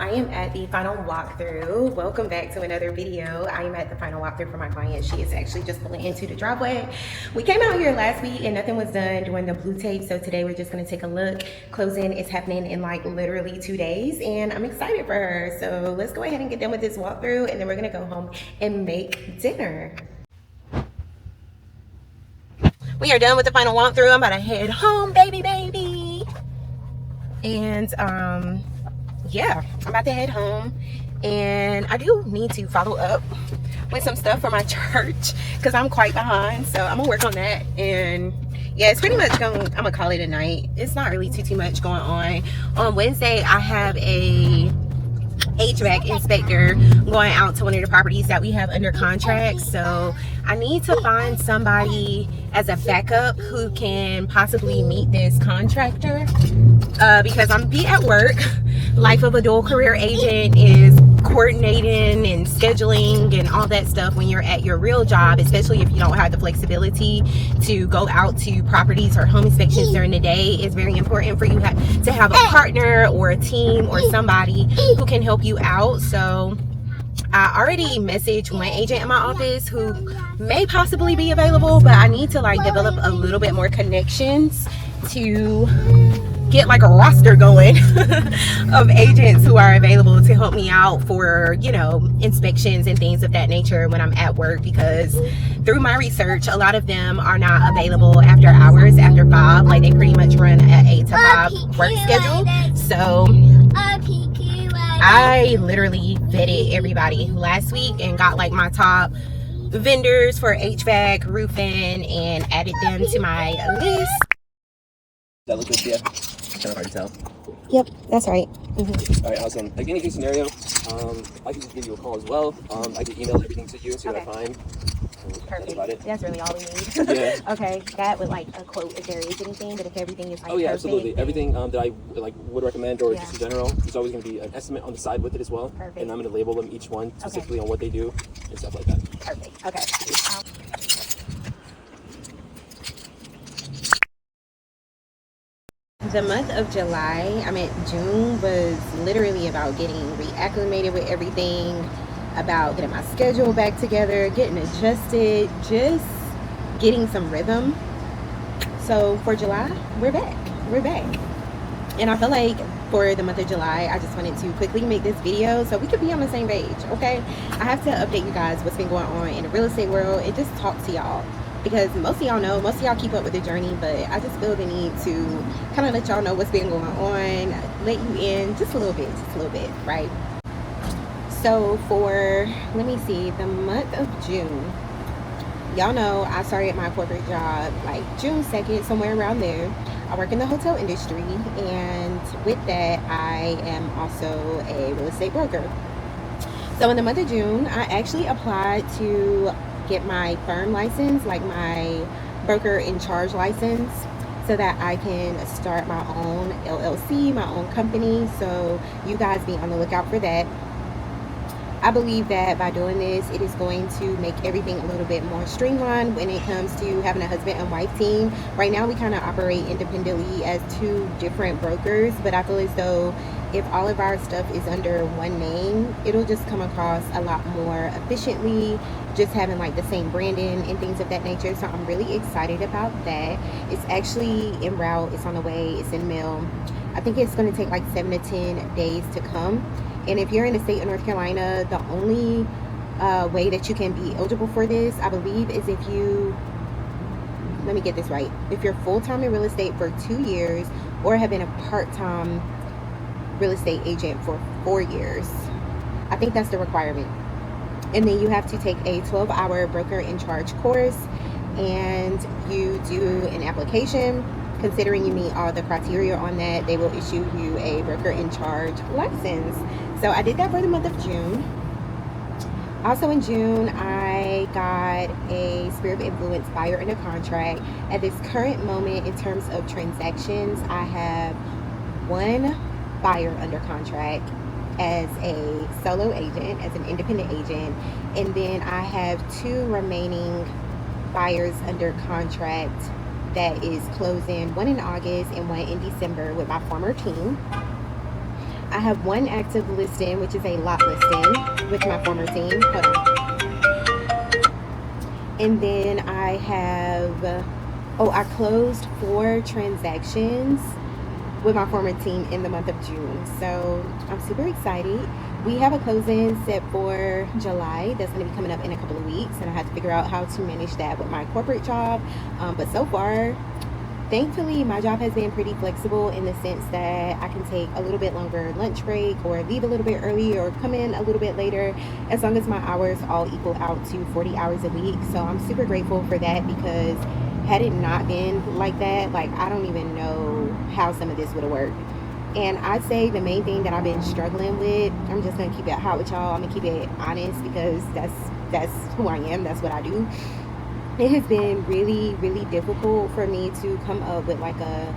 I am at the final walkthrough. Welcome back to another video. I am at the final walkthrough for my client. She is actually just pulling into the driveway. We came out here last week and nothing was done during the blue tape, so today we're just going to take a look. Closing is happening in like literally 2 days and I'm excited for her. So let's go ahead and get done with this walkthrough and then we're going to go home and make dinner. We are done with the final walkthrough. I'm about to head home, baby. And yeah, I'm about to head home, and I do need to follow up with some stuff for my church because I'm quite behind, so I'm gonna work on that. And yeah, it's pretty much I'm gonna call it a night. It's not really too much going on Wednesday. I have a HVAC inspector going out to one of the properties that we have under contract, so I need to find somebody as a backup who can possibly meet this contractor because I'm be at work. Life of a dual career agent is coordinating and scheduling and all that stuff when you're at your real job, especially if you don't have the flexibility to go out to properties or home inspections during the day. It's very important for you to have a partner or a team or somebody who can help you out. So I already messaged one agent in my office who may possibly be available, but I need to like develop a little bit more connections to get like a roster going of agents who are available to help me out for, you know, inspections and things of that nature when I'm at work, because through my research a lot of them are not available after hours, after 5. Like they pretty much run an 8 to 5 work schedule. So I literally vetted everybody last week and got like my top vendors for HVAC, roofing, and added them to my list. That look good to you? Kind of hard to tell. Yep, that's right. All right, awesome. Like any case scenario, I can just give you a call as well. I can email everything to you, see what I find. Perfect. About it. That's really all we need. Yeah. Okay, that with like a quote if there is anything, but if everything is like oh yeah, perfect, absolutely. Everything that I like would recommend, or just in general, there's always going to be an estimate on the side with it as well. Perfect. And I'm going to label them each one specifically on what they do and stuff like that. Perfect. Okay. The month of July, I mean June, was literally about getting reacclimated with everything, about getting my schedule back together, getting adjusted, just getting some rhythm. So for July, we're back. And I feel like for the month of July, I just wanted to quickly make this video so we could be on the same page, okay? I have to update you guys what's been going on in the real estate world and just talk to y'all, because most of y'all know, most of y'all keep up with the journey, but I just feel the need to kind of let y'all know what's been going on, let you in just a little bit, right? So for, let me see, the month of June, y'all know I started my corporate job like June 2nd, somewhere around there. I work in the hotel industry, and with that, I am also a real estate broker. So in the month of June, I actually applied to get my firm license, like my broker in charge license, so that I can start my own LLC, my own company. So you guys be on the lookout for that. I believe that by doing this, it is going to make everything a little bit more streamlined when it comes to having a husband and wife team. Right now we kind of operate independently as 2 different brokers, but I feel as though if all of our stuff is under one name, it'll just come across a lot more efficiently, just having like the same branding and things of that nature. So I'm really excited about that. It's actually en route, it's on the way, it's in mail. I think it's going to take like 7 to 10 days to come. And if you're in the state of North Carolina, the only way that you can be eligible for this, I believe, is if you, let me get this right, if you're full-time in real estate for 2 years or have been a part-time real estate agent for 4 years. I think that's the requirement. And then you have to take a 12-hour broker in charge course, and you do an application. Considering you meet all the criteria on that, they will issue you a broker in charge license. So I did that for the month of June. Also in June, I got a Sphere of Influence buyer under contract. At this current moment, in terms of transactions, I have 1 buyer under contract as a solo agent, as an independent agent, and then I have 2 remaining buyers under contract that is closing, one in August and one in December with my former team. I have one active listing, which is a lot listing with my former team. Hold on. And then I have, oh, I closed 4 transactions with my former team in the month of June. So I'm super excited. We have a closing set for July that's going to be coming up in a couple of weeks, and I have to figure out how to manage that with my corporate job. But so far, thankfully, my job has been pretty flexible in the sense that I can take a little bit longer lunch break or leave a little bit early or come in a little bit later as long as my hours all equal out to 40 hours a week. So I'm super grateful for that because had it not been like that, like I don't even know how some of this would have worked. And I'd say the main thing that I've been struggling with, I'm just gonna keep it hot with y'all. I'm gonna keep it honest because that's who I am. That's what I do. It has been really, really difficult for me to come up with like a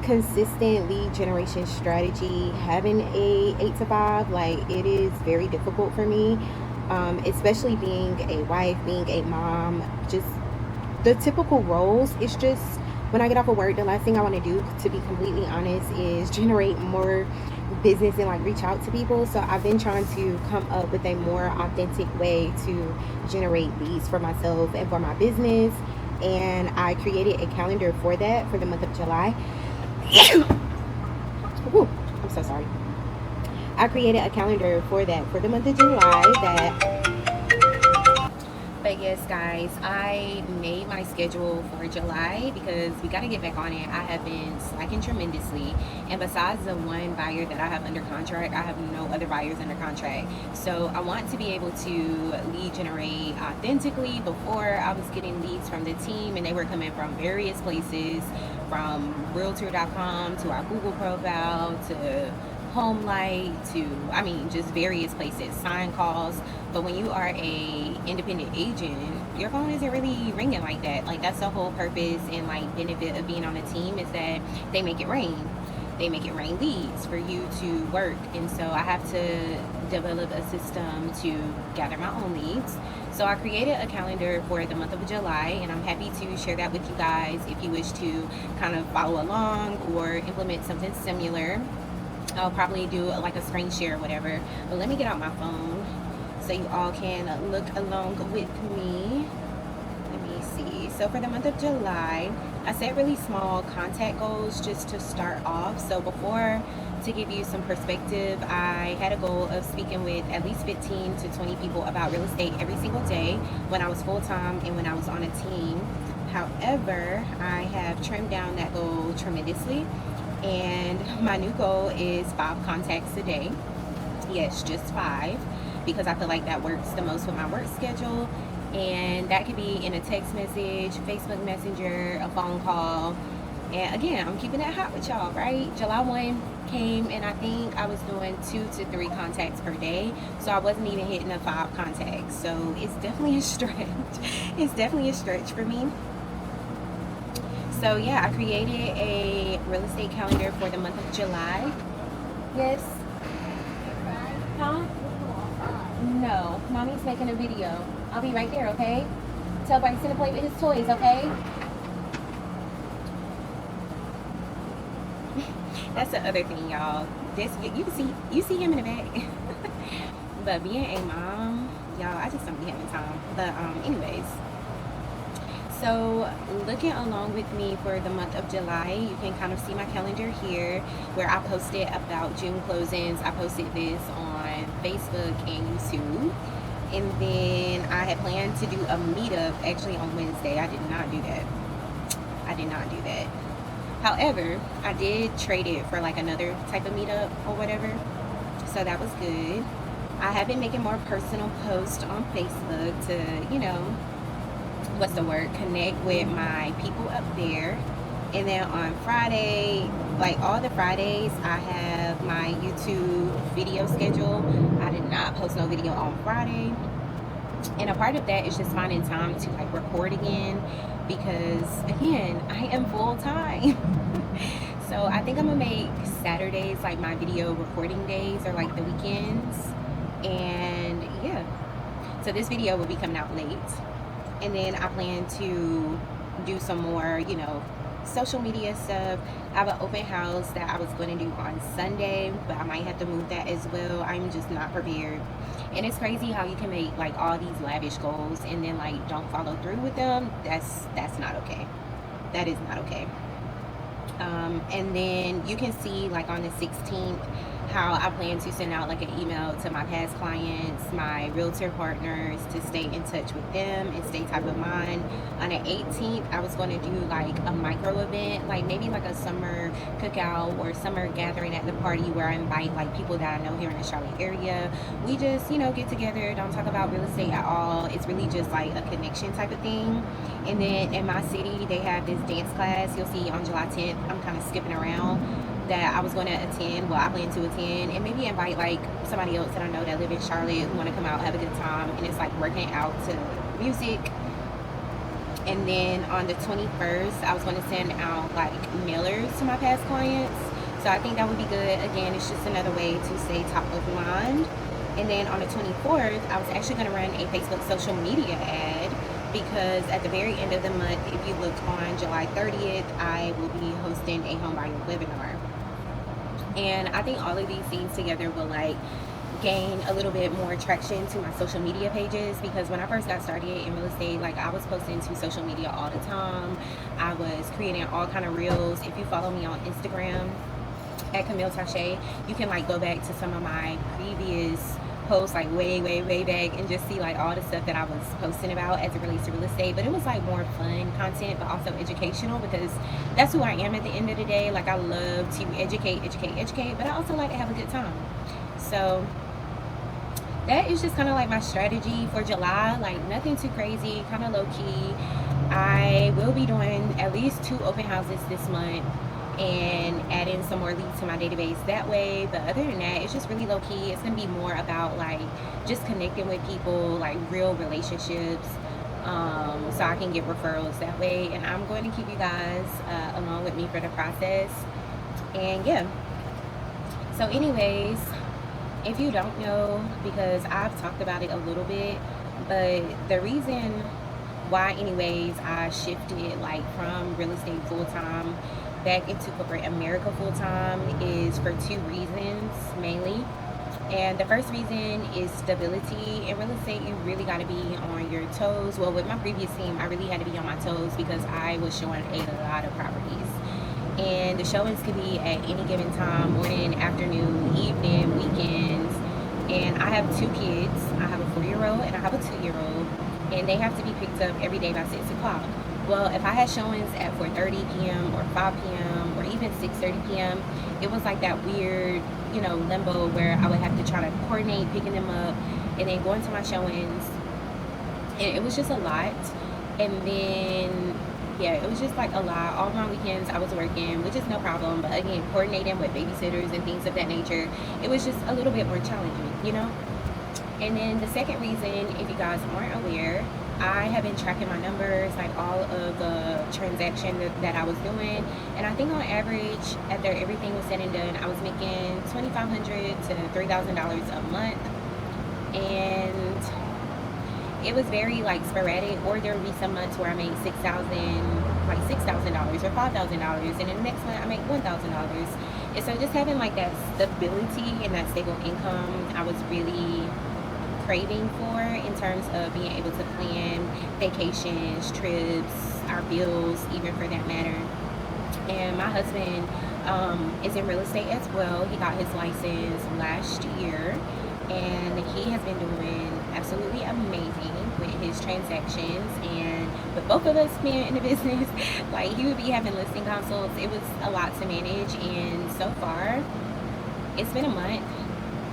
consistent lead generation strategy. Having a 8 to 5, like it is very difficult for me, especially being a wife, being a mom, just the typical roles. It's just when I get off of work, the last thing I want to do, to be completely honest, is generate more business and like reach out to people. So I've been trying to come up with a more authentic way to generate leads for myself and for my business. And I created a calendar for that for the month of July. Ooh, I'm so sorry. I created a calendar for that for the month of July that, but yes, guys, I made my schedule for July because we got to get back on it. I have been slacking tremendously. And besides the one buyer that I have under contract, I have no other buyers under contract. So I want to be able to lead generate authentically. Before, I was getting leads from the team and they were coming from various places, from realtor.com to our Google profile to home light to, I mean, just various places, sign calls. But when you are a independent agent, your phone isn't really ringing like that. Like that's the whole purpose and like benefit of being on a team is that they make it rain. They make it rain leads for you to work. And so I have to develop a system to gather my own leads. So I created a calendar for the month of July, and I'm happy to share that with you guys if you wish to kind of follow along or implement something similar. I'll probably do like a screen share or whatever. But let me get out my phone so you all can look along with me. Let me see. So for the month of July, I set really small contact goals just to start off. So before, to give you some perspective, I had a goal of speaking with at least 15 to 20 people about real estate every single day when I was full-time and when I was on a team. However, I have trimmed down that goal tremendously. And my new goal is 5 contacts a day. Yes, just 5, because I feel like that works the most with my work schedule. And that could be in a text message, Facebook Messenger, a phone call. And again, I'm keeping it hot with y'all, right? July 1 came and I think I was doing 2 to 3 contacts per day. So I wasn't even hitting the 5 contacts. So it's definitely a stretch. It's definitely a stretch for me. So yeah, I created a real estate calendar for the month of July. Yes. Huh? No, mommy's making a video. I'll be right there, okay? Tell Bryson to play with his toys, okay? That's the other thing, y'all. This you see him in the back. But being a mom, y'all, I just don't be having time. But anyways. So looking along with me for the month of July, you can kind of see my calendar here where I posted about June closings. I posted this on Facebook and YouTube. And then I had planned to do a meetup actually on Wednesday. I did not do that. I did not do that. However, I did trade it for like another type of meetup or whatever. So that was good. I have been making more personal posts on Facebook to, you know, what's the word, connect with my people up there. And then on Friday, like all the Fridays, I have my YouTube video schedule. I did not post no video on Friday. And a part of that is just finding time to like record again because again, I am full time. So I think I'm gonna make Saturdays like my video recording days or like the weekends. And yeah, so this video will be coming out late. And then I plan to do some more, you know, social media stuff. I have an open house that I was going to do on Sunday, but I might have to move that as well. I'm just not prepared. And it's crazy how you can make like all these lavish goals and then like don't follow through with them. That's not okay. That is not okay. And then you can see like on the 16th how I plan to send out like an email to my past clients, my realtor partners, to stay in touch with them and stay top of mind. On the 18th, I was going to do like a micro event, like maybe like a summer cookout or summer gathering at the party where I invite like people that I know here in the Charlotte area. We just, get together, don't talk about real estate at all. It's really just like a connection type of thing. And then in my city, they have this dance class. You'll see on July 10th. I'm kind of skipping around, that I was going to attend. Well, I plan to attend and maybe invite like somebody else that I know that live in Charlotte who want to come out, have a good time. And it's like working out to music. And then on the 21st, I was going to send out like mailers to my past clients. So I think that would be good. Again, it's just another way to stay top of mind. And then on the 24th, I was actually going to run a Facebook social media ad, because at the very end of the month, if you look on July 30th, I will be hosting a homebuyer webinar. And I think all of these things together will like gain a little bit more traction to my social media pages, because when I first got started in real estate, like I was posting to social media all the time. I was creating all kind of reels. If you follow me on Instagram at Camille Tache, you can like go back to some of my previous posts, like way back, and just see like all the stuff that I was posting about as it relates to real estate. But it was like more fun content, but also educational, because that's who I am at the end of the day. Like I love to educate, but I also like to have a good time. So that is just kind of like my strategy for July. Like nothing too crazy, kind of low key. I will be doing at least 2 open houses this month and adding some more leads to my database that way. But other than that, it's just really low key. It's gonna be more about like just connecting with people, like real relationships, so I can get referrals that way. And I'm going to keep you guys along with me for the process. And yeah, so anyways, if you don't know, because I've talked about it a little bit, but the reason why anyways I shifted like from real estate full-time back into corporate America full-time is for 2 reasons mainly. And the first reason is stability. In real estate, you really got to be on your toes. Well, with my previous team, I really had to be on my toes because I was showing a lot of properties. And the showings could be at any given time, morning, afternoon, evening, weekends. And I have 2 kids. I have a 4-year-old and I have a 2-year-old. And they have to be picked up every day by 6 o'clock. Well, if I had showings at 4:30 p.m. or 5 p.m. or even 6:30 p.m., it was like that weird, limbo where I would have to try to coordinate picking them up and then going to my showings. And it was just a lot. And then, yeah, it was just like a lot. All my weekends I was working, which is no problem. But again, coordinating with babysitters and things of that nature, it was just a little bit more challenging. And then the second reason, if you guys aren't aware, I have been tracking my numbers, like all of the transactions that I was doing. And I think on average, after everything was said and done, I was making $2,500 to $3,000 a month. And it was very like sporadic, or there would be some months where I made $6,000 or $5,000, and then the next month I make $1,000. And so just having like that stability and that stable income, I was really craving for, in terms of being able to plan vacations, trips, our bills, even for that matter. And my husband is in real estate as well. He got his license last year, and he has been doing absolutely amazing with his transactions. And with both of us being in the business, like he would be having listing consults. It was a lot to manage, and so far it's been a month.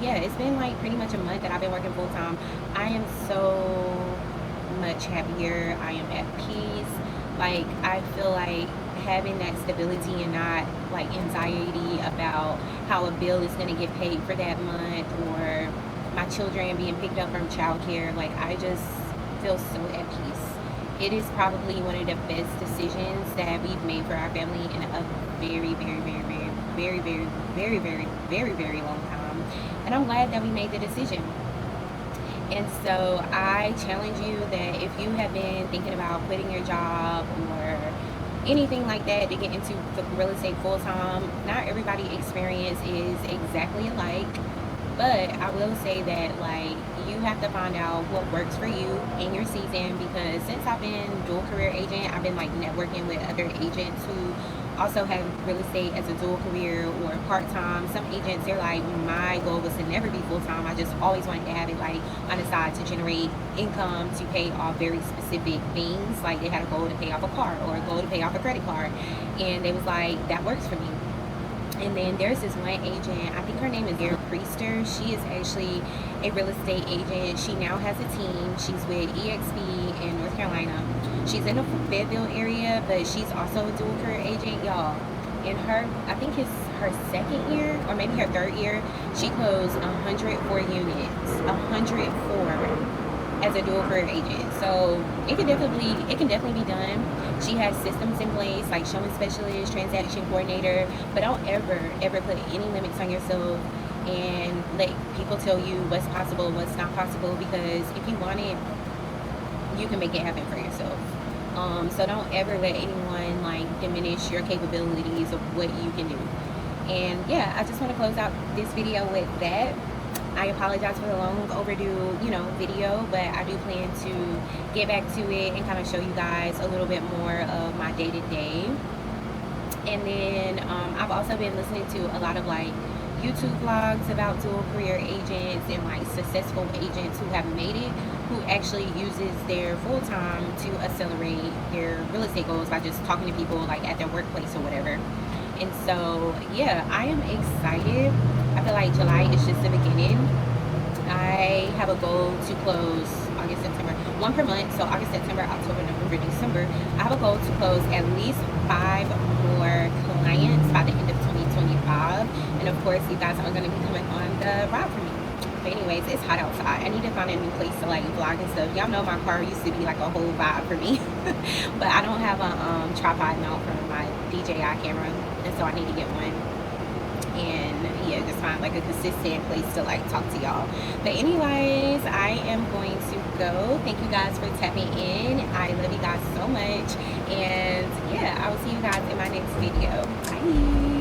Yeah, it's been like pretty much a month that I've been working full time. I am so much happier. I am at peace. Like I feel like having that stability and not like anxiety about how a bill is going to get paid for that month, or my children being picked up from childcare. Like I just feel so at peace. It is probably one of the best decisions that we've made for our family in a very very long time. And I'm glad that we made the decision. And so I challenge you that if you have been thinking about quitting your job or anything like that to get into real estate full time. Not everybody experience is exactly alike, but I will say that like you have to find out what works for you in your season, because since I've been dual career agent, I've been like networking with other agents who also have real estate as a dual career or part-time. Some agents, they're like, my goal was to never be full-time. I just always wanted to have it like on the side to generate income to pay off very specific things. Like they had a goal to pay off a car or a goal to pay off a credit card, and they was like, that works for me. And then there's this one agent, I think her name is Blair Priester. She is actually a real estate agent. She now has a team. She's with EXP in North Carolina. She's in the Fayetteville area, but she's also a dual career agent, y'all. In her, I think it's her second year or maybe her third year, she closed 104 units, 104 as a dual career agent. So it can definitely be done. She has systems in place like showing specialist, transaction coordinator, but don't ever put any limits on yourself and let people tell you what's possible, what's not possible, because if you want it, you can make it happen for yourself. So don't ever let anyone like diminish your capabilities of what you can do. And yeah, I just want to close out this video with that. I apologize for the long overdue, video, but I do plan to get back to it and kind of show you guys a little bit more of my day-to-day. And then I've also been listening to a lot of like YouTube vlogs about dual career agents and like successful agents who have made it, who actually uses their full time to accelerate their real estate goals by just talking to people like at their workplace or whatever. And so yeah, I am excited. I feel like July is just the beginning. I have a goal to close August, September, one per month. So August, September, October, November, December. I have a goal to close at least 5 more clients by the end of 2025. And of course, you guys are going to be coming on the ride for me. But anyways, it's hot outside. I need to find a new place to like vlog and stuff. Y'all know my car used to be like a whole vibe for me. But I don't have a tripod mount for my DJI camera, and so I need to get one. And yeah, just find like a consistent place to like talk to y'all. But anyways, I am going to go. Thank you guys for tapping in. I love you guys so much. And yeah, I will see you guys in my next video. Bye.